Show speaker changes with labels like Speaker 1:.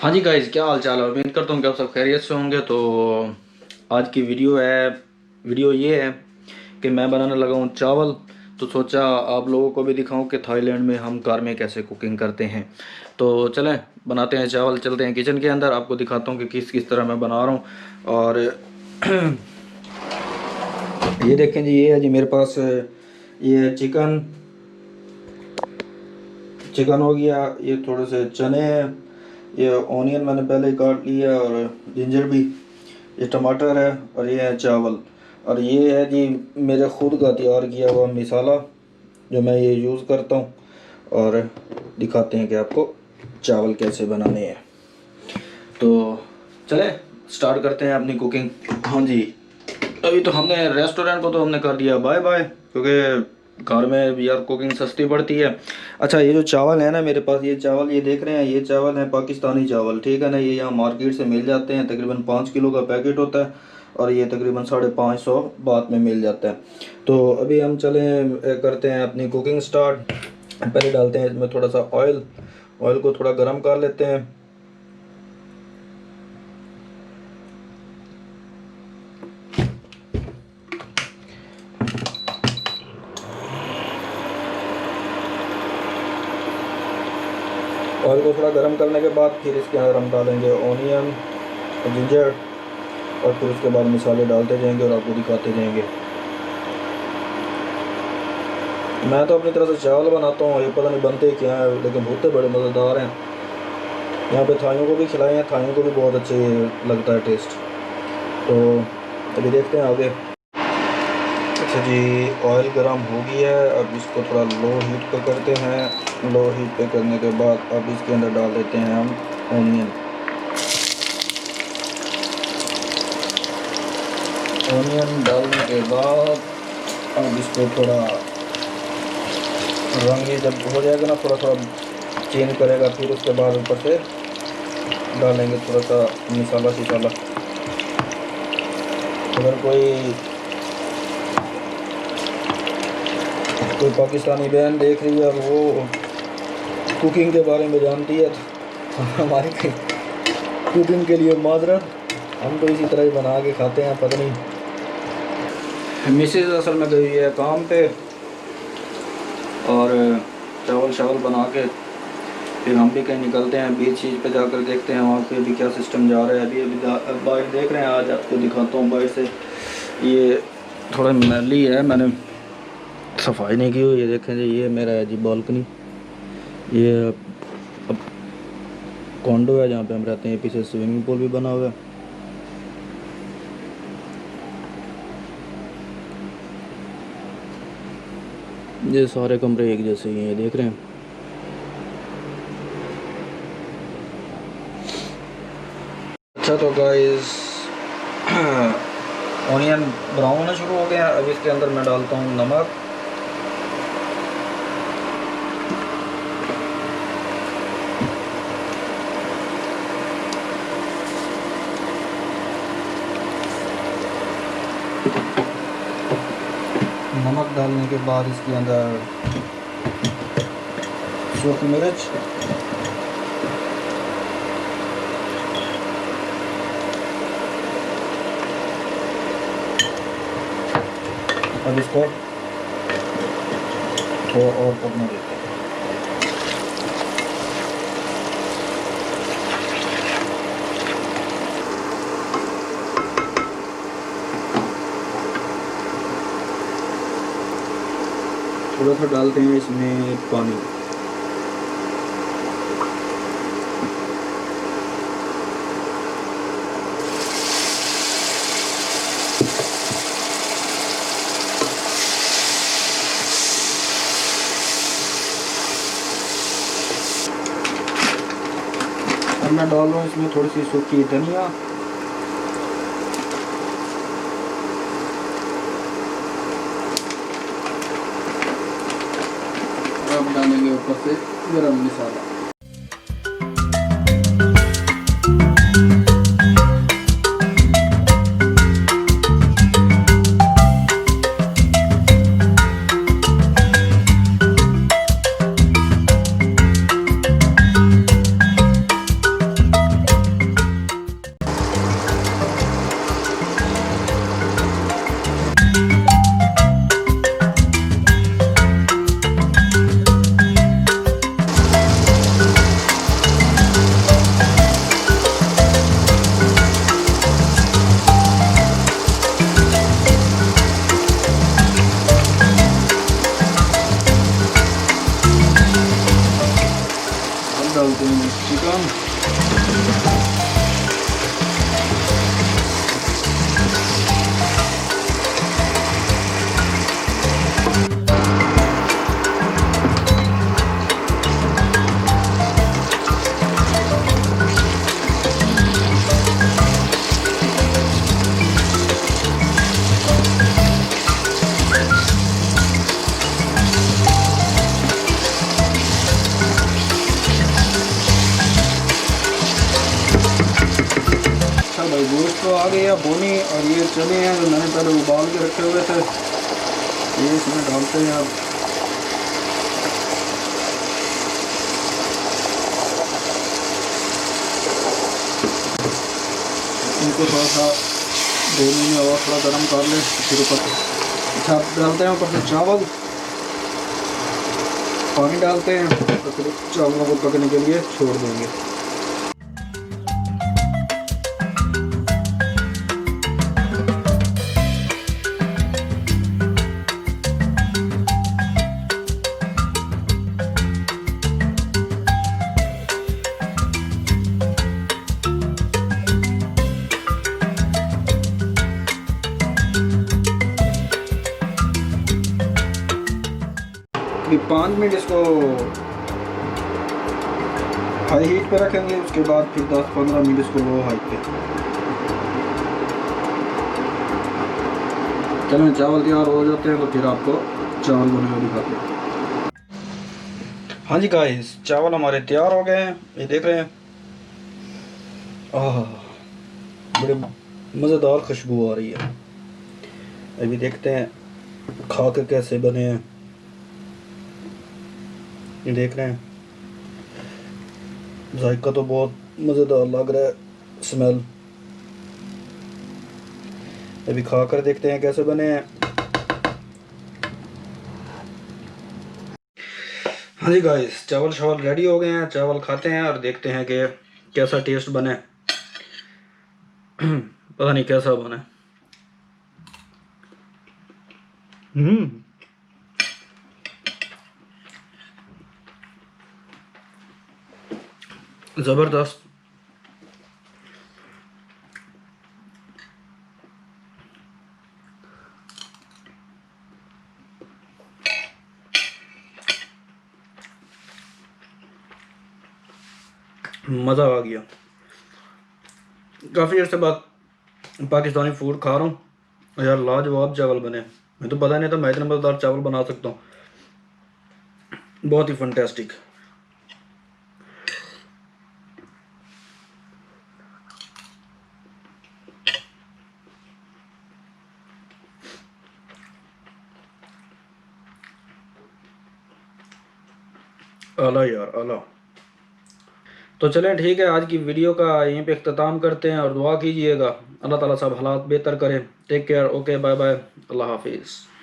Speaker 1: हाँ जी गाइस, क्या हाल चाल है। उम्मीद करता हूँ कि आप सब खैरियत से होंगे। तो आज की वीडियो ये है कि मैं बनाने लगा हूँ चावल। तो सोचा आप लोगों को भी दिखाऊं कि थाईलैंड में हम घर में कैसे कुकिंग करते हैं। तो चलें बनाते हैं चावल, चलते हैं किचन के अंदर, आपको दिखाता हूँ कि किस किस तरह मैं बना रहा हूँ। और ये देखें जी, ये है जी मेरे पास, ये चिकन हो गया, ये थोड़े से चने हैं, ये ऑनियन मैंने पहले ही काट लिया, और जिंजर भी, ये टमाटर है, और ये है चावल। और ये है जी मेरे खुद का तैयार किया हुआ मसाला जो मैं ये यूज़ करता हूँ। और दिखाते हैं कि आपको चावल कैसे बनाने हैं। तो चले स्टार्ट करते हैं अपनी कुकिंग। हाँ जी, अभी तो हमने रेस्टोरेंट को तो हमने कर दिया बाय बाय, क्योंकि घर में भी यार कुकिंग सस्ती पड़ती है। अच्छा, ये जो चावल है ना मेरे पास, ये चावल ये देख रहे हैं, ये चावल है पाकिस्तानी चावल, ठीक है ना। ये यहाँ मार्केट से मिल जाते हैं, तकरीबन 5 किलो का पैकेट होता है, और ये तकरीबन 550 बात में मिल जाता है। तो अभी हम चले करते हैं अपनी कुकिंग स्टार्ट। पहले डालते हैं इसमें थोड़ा सा ऑयल। ऑयल को थोड़ा गर्म कर लेते हैं। ऑयल को थोड़ा गर्म करने के बाद फिर इसके अंदर हम डालेंगे ऑनियन और जिंजर, और फिर उसके बाद मसाले डालते जाएंगे और आपको दिखाते जाएंगे। मैं तो अपनी तरह से चावल बनाता हूँ, ये पता नहीं बनते क्या है, लेकिन होते बड़े मज़ेदार हैं। यहाँ पे थाइयों को भी खिलाए हैं, थाइयों को भी बहुत अच्छे लगता है टेस्ट। तो अभी देखते हैं आगे। अच्छा जी, ऑयल गर्म हो गया है, अब इसको थोड़ा लो हीट पे करते हैं। लो हीट पे करने के बाद अब इसके अंदर डाल देते हैं हम ऑनियन। ऑनियन डालने के बाद अब इसको थोड़ा रंग ये जब हो जाएगा ना, थोड़ा थोड़ा चेंज करेगा, फिर उसके बाद ऊपर से डालेंगे थोड़ा सा मसाला शिसाला। अगर कोई कोई पाकिस्तानी बहन देख रही है और वो कुकिंग के बारे में जानती है तो हमारी कुकिंग के लिए माजरत। हम तो इसी तरह ही बना के खाते हैं, पता नहीं मिसेज असल में गई है काम पे, और चावल शावल बना के फिर हम भी कहीं निकलते हैं, बीच चीज़ पे जाकर देखते हैं वहाँ पे अभी क्या सिस्टम जा रहा है। अभी बाइट देख रहे हैं, आज आपको दिखाता हूँ बाइट से। ये थोड़ा मैली है, मैंने सफाई नहीं की हुई। ये देखें जी, ये मेरा है जी बालकनी। ये अब कॉन्डो है जहाँ पे हम रहते हैं, पीछे स्विमिंग पूल भी बना हुआ है। ये सारे कमरे एक जैसे ही हैं, ये देख रहे हैं। अच्छा तो गाइस, ऑनियन ब्राउन होना शुरू हो गया। अब इसके अंदर मैं डालता हूँ नमक। नमक डालने के बाद इसके अंदर सूखी मिर्च, अब इसको थोड़ा और पकने देते हैं। थोड़ा सा डालते हैं इसमें पानी। अब मैं डाल रहा हूँ इसमें थोड़ी सी सूखी धनिया, अब डालेंगे ऊपर से गरम मसाला। चिकन। अच्छा भाई, गोश्त तो आ गया बोनी, और ये चने हैं जो मैंने पहले उबाल के रखे हुए थे, ये इसमें डालते हैं अब। इनको थोड़ा सा बोनी में और थोड़ा गर्म कर ले, फिर ऊपर अच्छा डालते हैं ऊपर से चावल, पानी डालते हैं और फिर चावलों को पकने के लिए छोड़ देंगे। अभी 5 मिनट इसको हाई हीट पे रखेंगे, उसके बाद फिर 10-15 मिनट इसको लो हाई पे। चलो चावल तैयार हो जाते हैं तो फिर आपको चावल बने हुए दिखाते हैं। हाँ जी गाइस, चावल हमारे तैयार हो गए हैं, ये देख रहे हैं। आह, बड़े मज़ेदार खुशबू आ रही है। अभी देखते हैं खा के कैसे बने हैं। ये देख रहे हैं, जायका तो बहुत मज़ेदार लग रहा है, स्मेल। अभी खा कर देखते हैं कैसे बने हैं। हाँ जी गाइस, चावल शावल रेडी हो गए हैं, चावल खाते हैं और देखते हैं कि कैसा टेस्ट बने। पता नहीं कैसा बने। ज़बरदस्त। मज़ा आ गया। काफ़ी अर्से बाद पाकिस्तानी फूड खा रहा हूँ यार, लाजवाब चावल बने। मैं तो पता नहीं था मैं इतने मज़ेदार चावल बना सकता हूँ। बहुत ही फंटेस्टिक। आला यार आला। तो चलें ठीक है, आज की वीडियो का यहीं पे इख्तिताम करते हैं और दुआ कीजिएगा अल्लाह ताला सब हालात बेहतर करें। Take care, okay, bye bye, अल्लाह हाफिज़।